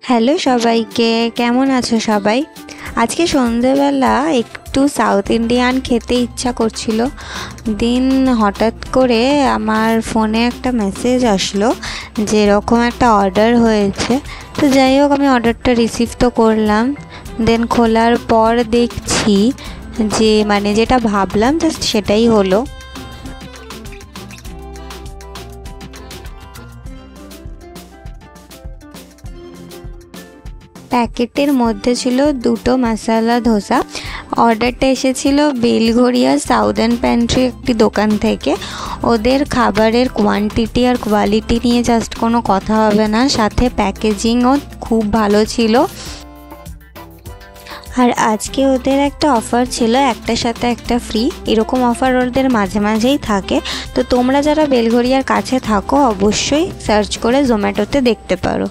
Hello সবাইকে, কেমন আছো সবাই? আজকে সন্ধেবেলা একটু সাউথ ইন্ডিয়ান খেতে ইচ্ছা করছিল। হঠাৎ করে আমার ফোনে একটা মেসেজ আসলো যে এরকম একটা অর্ডার হয়েছে। তো যাই হোক, আমি অর্ডারটা রিসিভ তো করলাম। খোলার পর দেখছি যে যেটা ভাবলাম জাস্ট সেটাই হলো। প্যাকেটের মধ্যে ছিল দুটো মশলা ধোসা। অর্ডারটা এসেছিল বেলঘরিয়া সাউদার্ন প্যান্ট্রি একটি দোকান থেকে। ওদের খাবারের কোয়ান্টিটি আর কোয়ালিটি নিয়ে জাস্ট কোনো কথা হবে না, সাথে প্যাকেজিংও খুব ভালো ছিল। আর আজকে ওদের একটা অফার ছিল, একটার সাথে একটা ফ্রি, এরকম অফার ওদের মাঝে মাঝেই থাকে। তো তোমরা যারা বেলঘরিয়ার কাছে থাকো অবশ্যই সার্চ করে জোম্যাটোতে দেখতে পারো।